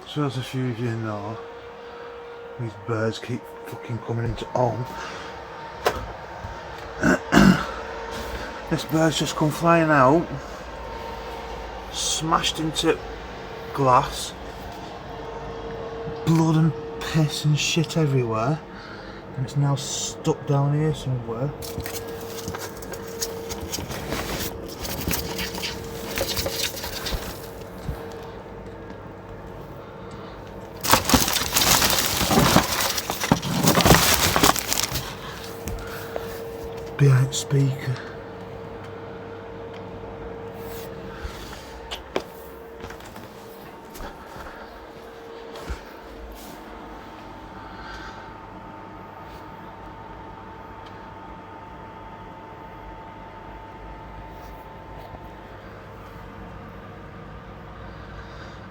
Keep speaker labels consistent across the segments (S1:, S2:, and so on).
S1: So as a few of you know, these birds keep fucking coming into home. This bird's just come flying out, smashed into glass, blood and piss and shit everywhere, and it's now stuck down here somewhere. Behind speaker.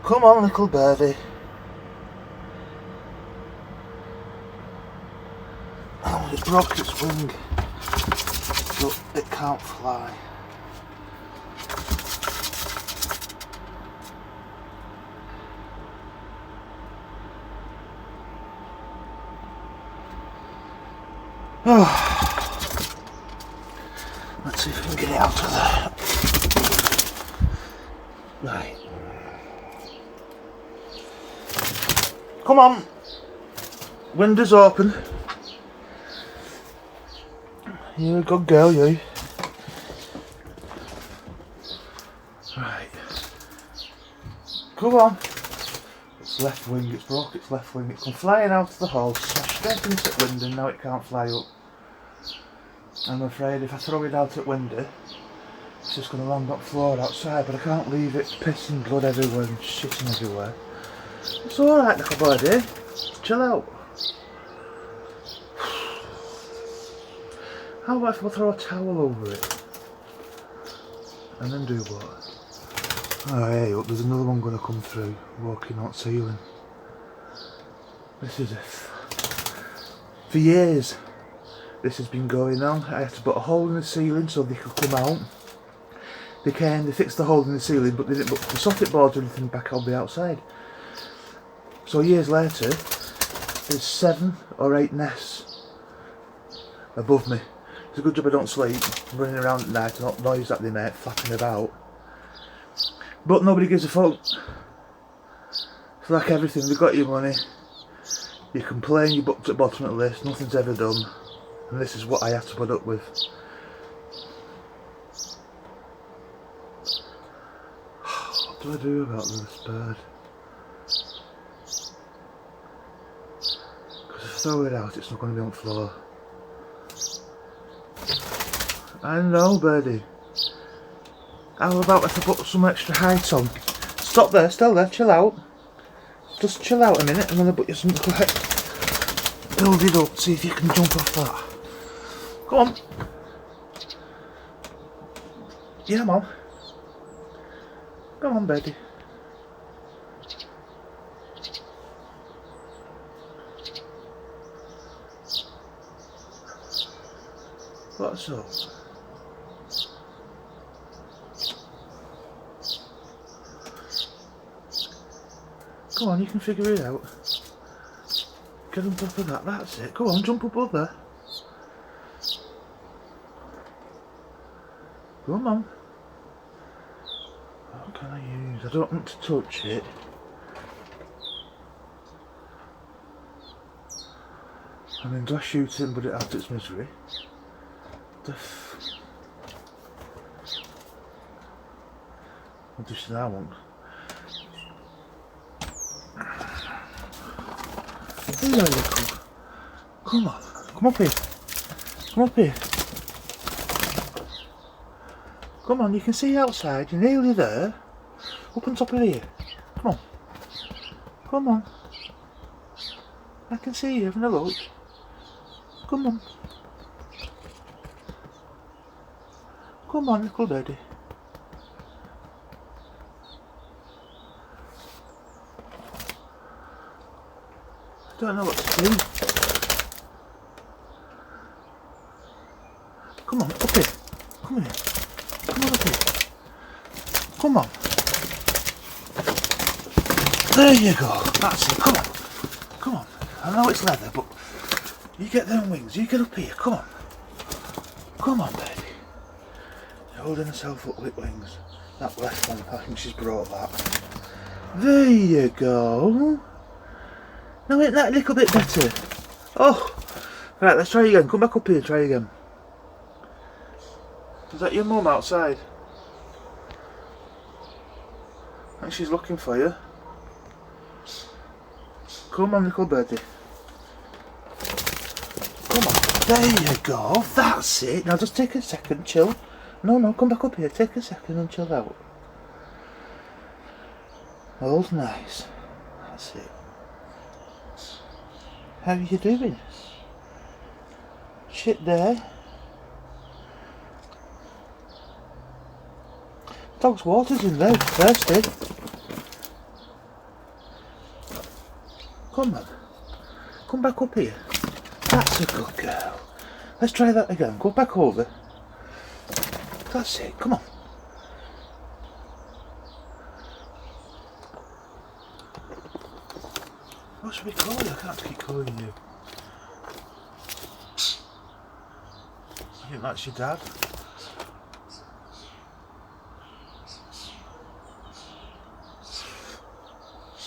S1: Come on, little birdie. Oh, it broke its wing, but it can't fly. Oh. Let's see if we can get it out of there. Right. Come on. Window's open. You're a good girl, you. Right. Come on. Its left wing, it's broke its left wing. It's come flying out of the hole, smashed straight into the window, and now it can't fly up. I'm afraid if I throw it out at window, it's just going to land on the floor outside, but I can't leave it pissing blood everywhere and shitting everywhere. It's alright, little buddy. Chill out. How about if I throw a towel over it? And then do what? Oh hey, look, there's another one going to come through, walking on ceiling. This is it. For years, this has been going on. I had to put a hole in the ceiling so they could come out. They came, they fixed the hole in the ceiling, but they didn't put the soffit boards or anything back on the outside. So years later, there's 7 or 8 nests above me. It's a good job I don't sleep. I'm running around at night and all the noise that they make, flapping about. But nobody gives a fuck. It's like everything, they've got your money. You complain, you're booked at the bottom of the list, nothing's ever done. And this is what I have to put up with. What do I do about this bird? Throw it out, it's not going to be on the floor. I know, birdie. How about if I put some extra height on? Stop there, still there, chill out. Just chill out a minute and then I'll put you some like, build it up, see if you can jump off that. Come on. Yeah, Mum. Come on, birdie. What's up? Come on, you can figure it out. Get on top of that, that's it. Come on, jump above there. Come on. What can I use? I don't want to touch it. I mean, do I shoot him but it adds its misery? What does that want? Hello, little. Come on, come up here. Come up here. Come on, you can see outside. You're nearly there. Up on top of here. Come on. Come on. I can see you having a look. Come on. Come on, little birdie. I don't know what to do. Come on, up here. Come here. Come on up here. Come on. There you go. That's it. Come on. Come on. I know it's leather, but you get them wings. You get up here. Come on. Come on, baby. You're holding herself up with wings. That left one, I think she's brought that. There you go. Now ain't that a little bit better? Oh! Right, let's try again. Come back up here, try again. Is that your mum outside? I think she's looking for you. Come on, little birdie. Come on. There you go. That's it. Now just take a second, chill. No, come back up here. Take a second and chill out. All's nice. That's it. How are you doing? Shit there. Dog's water's in there. Thirsty. Come on. Come back up here. That's a good girl. Let's try that again. Go back over. That's it. Come on. What should we call you? I can't keep calling you. I think that's your dad.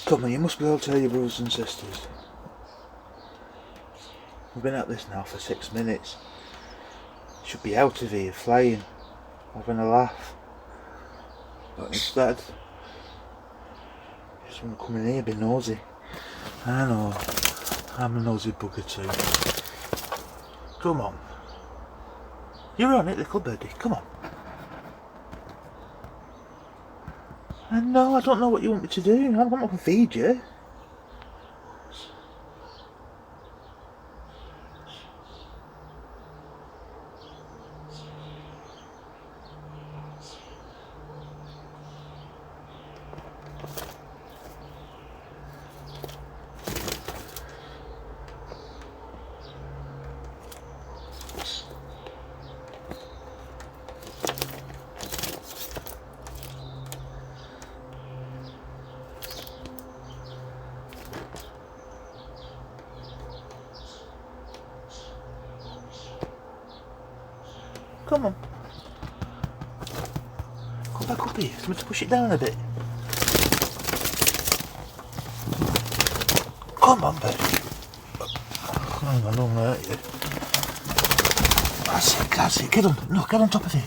S1: Come on, you must be able to tell your brothers and sisters. We've been at this now for 6 minutes. Should be out of here, flying, having a laugh. But instead, you just want to come in here, be nosy. I know, I'm a nosy bugger too. Come on. You're on it, little birdie, come on. No, I don't know what you want me to do. I'm not going to feed you. Come on. Come back up here. Somebody to push it down a bit. Come on, baby. Hang on, don't hurt you. That's it. Get on. No, get on top of it.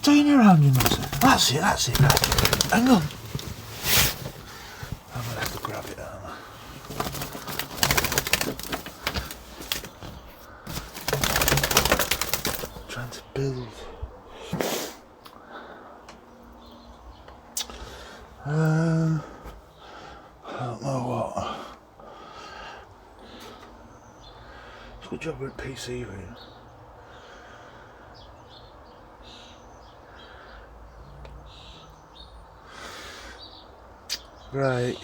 S1: Turn you around, you nose. That's it. Right. Hang on. I'm going to have to grab it, aren't I? Trying to build. I don't know what. It's a good job we're at PC room. Right.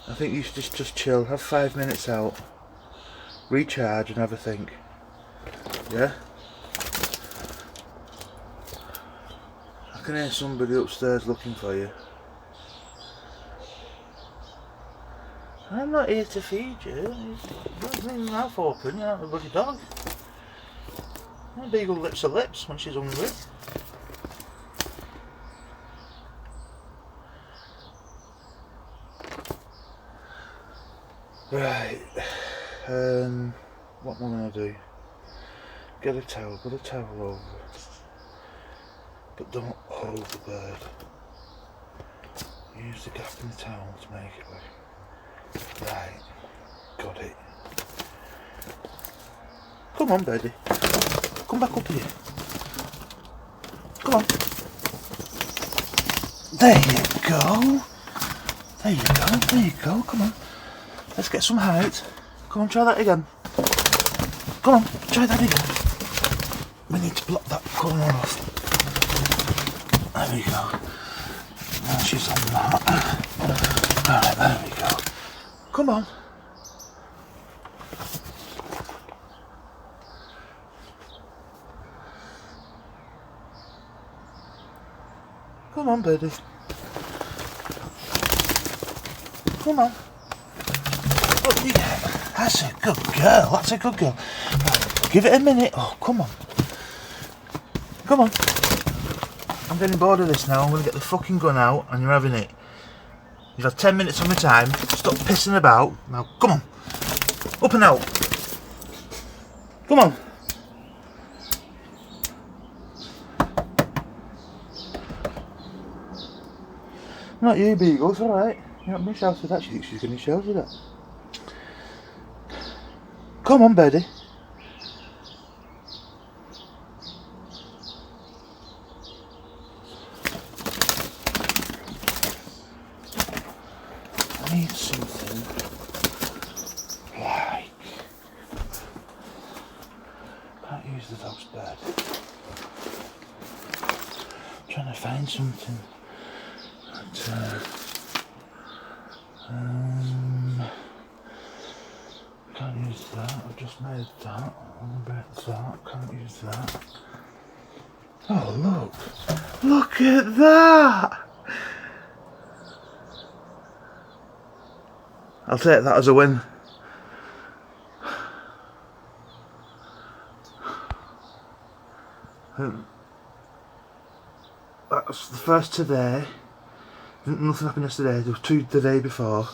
S1: I think you should just chill, have 5 minutes out, recharge and have a think. Yeah? I can hear somebody upstairs looking for you. I'm not here to feed you. You've got your mouth open, you're not a bloody dog. My beagle lips her lips when she's hungry. Right, what am I going to do? Get a towel, put a towel over, but don't hold the bird. Use the gap in the towel to make it work. Right, got it. Come on, birdie. Come back up here. Come on. There you go. There you go, come on. Let's get some height. Come on, try that again. Come on, try that again. We need to block that corner off. There we go. Now she's on that. Alright, there we go. Come on. Come on, birdie. Come on. Up you get. That's a good girl. That's a good girl. Right, give it a minute. Oh, come on. Come on. I'm getting bored of this now. I'm going to get the fucking gun out and you're having it. You've had 10 minutes of my time. Stop pissing about. Now, come on. Up and out. Come on. Not you, Beagle. It's alright. You're not being shouted at. She thinks she's getting shouted at. Come on, Betty. I need something like... Can't use the dog's bed. I'm trying to find something. Can't use that. I've just made that. I'm gonna break that. Can't use that. Oh look! Look at that! I'll take that as a win. That's the first today. Nothing happened yesterday. There was 2 the day before.